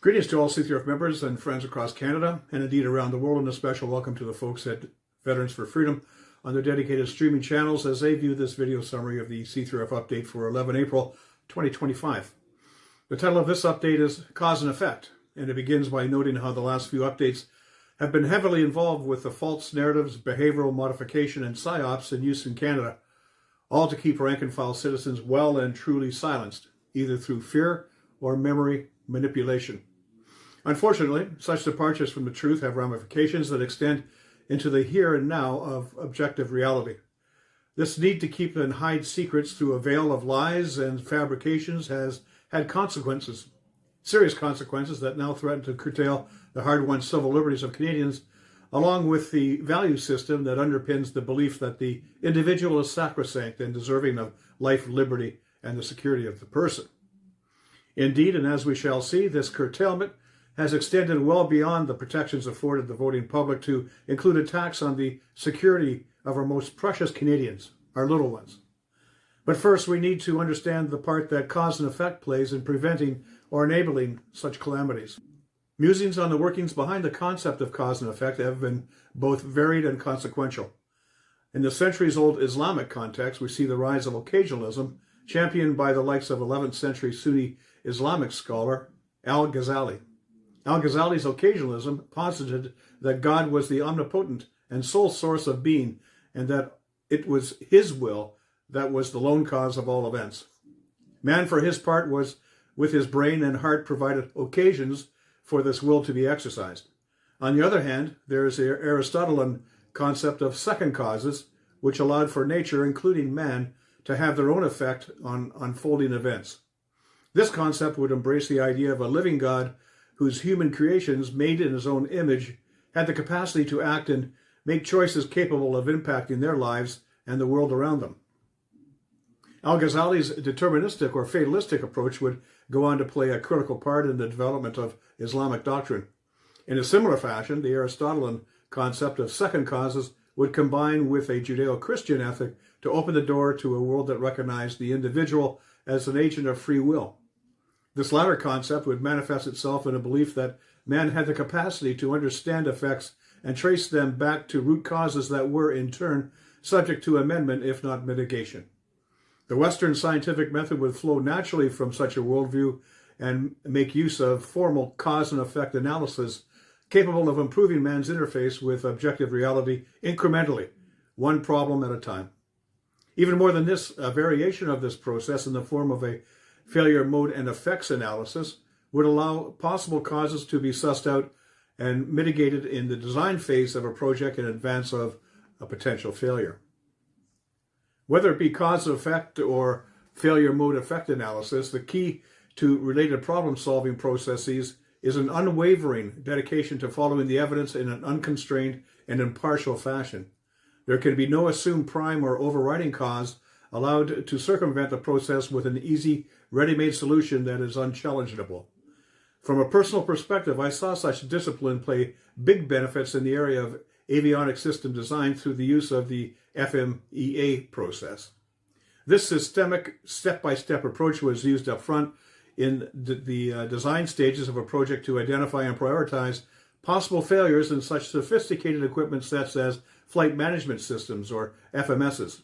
Greetings to all C3RF members and friends across Canada, and indeed around the world, and a special welcome to the folks at Veterans for Freedom on their dedicated streaming channels as they view this video summary of the C3RF update for 11 April 2025. The title of this update is Cause and Effect, and it begins by noting how the last few updates have been heavily involved with the false narratives, behavioral modification, and psyops in use in Canada, all to keep rank-and-file citizens well and truly silenced, either through fear or memory manipulation. Unfortunately, such departures from the truth have ramifications that extend into the here and now of objective reality. This need to keep and hide secrets through a veil of lies and fabrications has had consequences, serious consequences that now threaten to curtail the hard-won civil liberties of Canadians, along with the value system that underpins the belief that the individual is sacrosanct and deserving of life, liberty, and the security of the person. Indeed, and as we shall see, this curtailment has extended well beyond the protections afforded the voting public to include attacks on the security of our most precious Canadians, our little ones. But first, we need to understand the part that cause and effect plays in preventing or enabling such calamities. Musings on the workings behind the concept of cause and effect have been both varied and consequential. In the centuries-old Islamic context, we see the rise of occasionalism, championed by the likes of 11th century Sunni Islamic scholar Al-Ghazali. Al-Ghazali's occasionalism posited that God was the omnipotent and sole source of being, and that it was his will that was the lone cause of all events. Man, for his part, was with his brain and heart provided occasions for this will to be exercised. On the other hand, there is the Aristotelian concept of second causes, which allowed for nature, including man, to have their own effect on unfolding events. This concept would embrace the idea of a living God whose human creations, made in his own image, had the capacity to act and make choices capable of impacting their lives and the world around them. Al-Ghazali's deterministic or fatalistic approach would go on to play a critical part in the development of Islamic doctrine. In a similar fashion, the Aristotelian concept of second causes would combine with a Judeo-Christian ethic to open the door to a world that recognized the individual as an agent of free will. This latter concept would manifest itself in a belief that man had the capacity to understand effects and trace them back to root causes that were, in turn, subject to amendment, if not mitigation. The Western scientific method would flow naturally from such a worldview and make use of formal cause and effect analysis capable of improving man's interface with objective reality incrementally, one problem at a time. Even more than this, a variation of this process in the form of a failure mode and effects analysis would allow possible causes to be sussed out and mitigated in the design phase of a project in advance of a potential failure. Whether it be cause and effect or failure mode effect analysis, the key to related problem-solving processes is an unwavering dedication to following the evidence in an unconstrained and impartial fashion. There can be no assumed prime or overriding cause allowed to circumvent the process with an easy, ready-made solution that is unchallengeable. From a personal perspective, I saw such discipline play big benefits in the area of avionics system design through the use of the FMEA process. This systemic, step-by-step approach was used up front in the design stages of a project to identify and prioritize possible failures in such sophisticated equipment sets as flight management systems, or FMSs.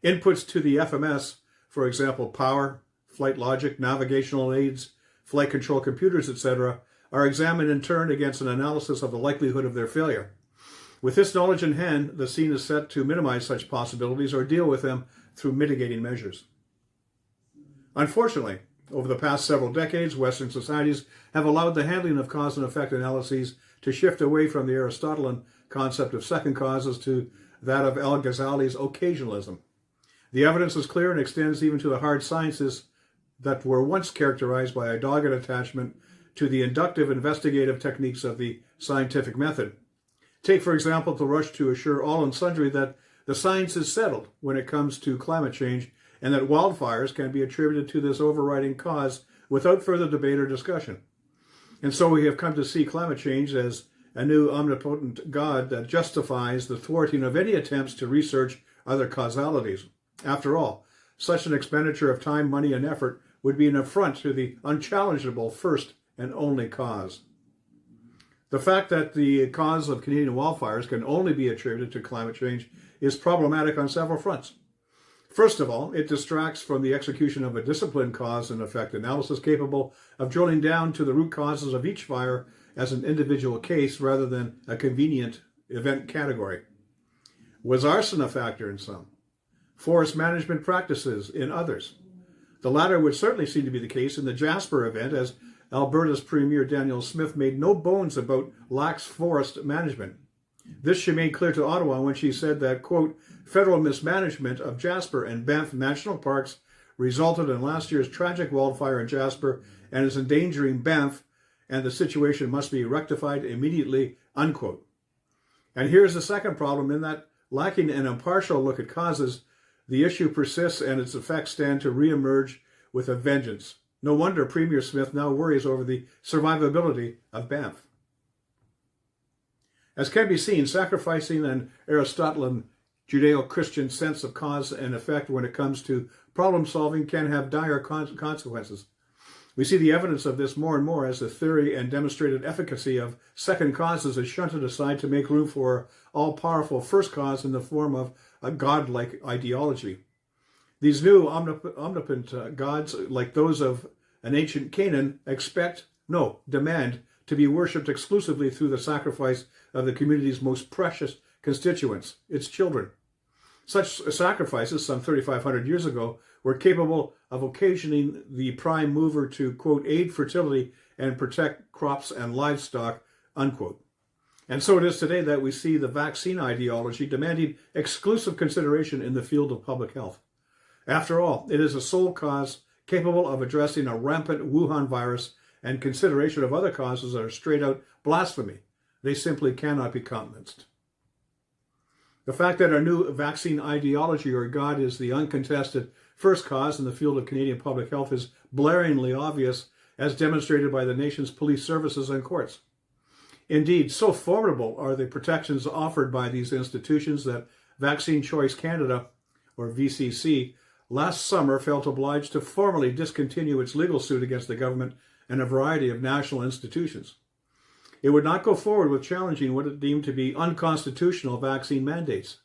Inputs to the FMS, for example, power, flight logic, navigational aids, flight control computers, etc., are examined in turn against an analysis of the likelihood of their failure. With this knowledge in hand, the scene is set to minimize such possibilities or deal with them through mitigating measures. Unfortunately, over the past several decades, Western societies have allowed the handling of cause and effect analyses to shift away from the Aristotelian concept of second causes to that of Al-Ghazali's occasionalism. The evidence is clear and extends even to the hard sciences that were once characterized by a dogged attachment to the inductive investigative techniques of the scientific method. Take, for example, the rush to assure all and sundry that the science is settled when it comes to climate change and that wildfires can be attributed to this overriding cause without further debate or discussion. And so we have come to see climate change as a new omnipotent God that justifies the thwarting of any attempts to research other causalities. After all, such an expenditure of time, money, and effort would be an affront to the unchallengeable first and only cause. The fact that the cause of Canadian wildfires can only be attributed to climate change is problematic on several fronts. First of all, it distracts from the execution of a disciplined cause and effect analysis capable of drilling down to the root causes of each fire as an individual case rather than a convenient event category. Was arson a factor in some? Forest management practices in others? The latter would certainly seem to be the case in the Jasper event, as Alberta's Premier Danielle Smith made no bones about lax forest management. This she made clear to Ottawa when she said that, quote, federal mismanagement of Jasper and Banff National Parks resulted in last year's tragic wildfire in Jasper and is endangering Banff, and the situation must be rectified immediately, unquote. And here's the second problem, in that lacking an impartial look at causes, the issue persists and its effects stand to reemerge with a vengeance. No wonder Premier Smith now worries over the survivability of Banff. As can be seen, sacrificing an Aristotelian Judeo-Christian sense of cause and effect when it comes to problem solving can have dire consequences. We see the evidence of this more and more as the theory and demonstrated efficacy of second causes is shunted aside to make room for all-powerful first cause in the form of a godlike ideology. These new omnipotent gods, like those of an ancient Canaan, demand to be worshipped exclusively through the sacrifice of the community's most precious constituents, its children. Such sacrifices, some 3,500 years ago, were capable of occasioning the prime mover to, quote, aid fertility and protect crops and livestock, unquote. And so it is today that we see the vaccine ideology demanding exclusive consideration in the field of public health. After all, it is a sole cause capable of addressing a rampant Wuhan virus, and consideration of other causes that are straight-out blasphemy. They simply cannot be countenanced. The fact that our new vaccine ideology or God is the uncontested first cause in the field of Canadian public health is blaringly obvious, as demonstrated by the nation's police services and courts. Indeed, so formidable are the protections offered by these institutions that Vaccine Choice Canada, or VCC, last summer felt obliged to formally discontinue its legal suit against the government and a variety of national institutions. It would not go forward with challenging what it deemed to be unconstitutional vaccine mandates.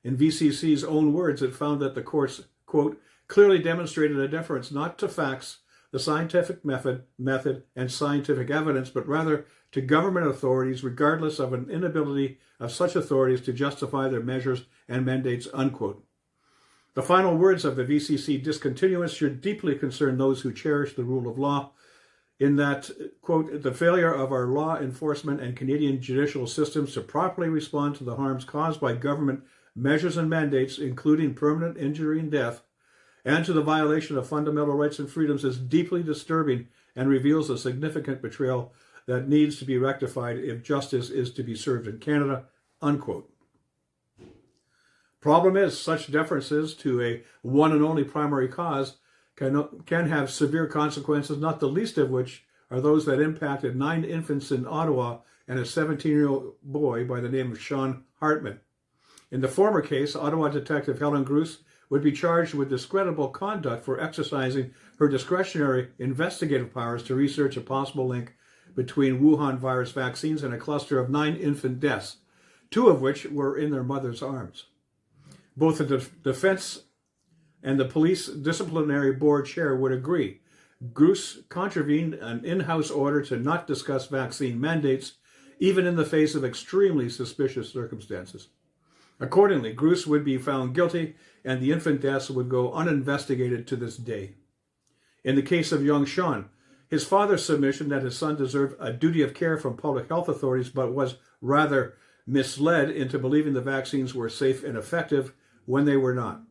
In VCC's own words, it found that the courts, quote, clearly demonstrated a deference not to facts, the scientific method, and scientific evidence, but rather to government authorities, regardless of an inability of such authorities to justify their measures and mandates, unquote. The final words of the VCC discontinuance should deeply concern those who cherish the rule of law, in that, quote, the failure of our law enforcement and Canadian judicial systems to properly respond to the harms caused by government measures and mandates, including permanent injury and death, and to the violation of fundamental rights and freedoms is deeply disturbing and reveals a significant betrayal that needs to be rectified if justice is to be served in Canada, unquote. Problem is, such deferences to a one and only primary cause can have severe consequences, not the least of which are those that impacted 9 infants in Ottawa and a 17-year-old boy by the name of Sean Hartman. In the former case, Ottawa detective Helen Gruss would be charged with discreditable conduct for exercising her discretionary investigative powers to research a possible link between Wuhan virus vaccines and a cluster of 9 infant deaths, 2 of which were in their mother's arms. Both the defense and the police disciplinary board chair would agree. Gruss contravened an in-house order to not discuss vaccine mandates, even in the face of extremely suspicious circumstances. Accordingly, Gruss would be found guilty, and the infant deaths would go uninvestigated to this day. In the case of young Sean, his father's submission that his son deserved a duty of care from public health authorities, but was rather misled into believing the vaccines were safe and effective when they were not.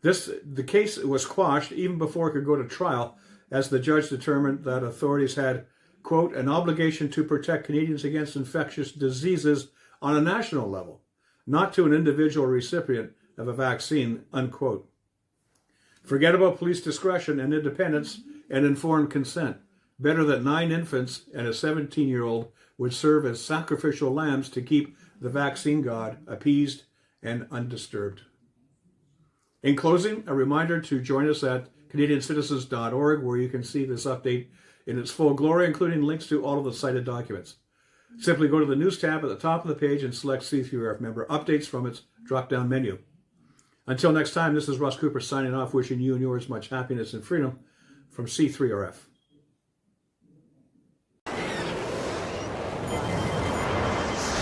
The case was quashed even before it could go to trial, as the judge determined that authorities had, quote, an obligation to protect Canadians against infectious diseases on a national level, not to an individual recipient of a vaccine, unquote. Forget about police discretion and independence and informed consent. Better that 9 infants and a 17-year-old would serve as sacrificial lambs to keep the vaccine god appeased and undisturbed. In closing, a reminder to join us at CanadianCitizens.org, where you can see this update in its full glory, including links to all of the cited documents. Simply go to the News tab at the top of the page and select C3RF Member Updates from its drop-down menu. Until next time, this is Russ Cooper signing off, wishing you and yours much happiness and freedom from C3RF.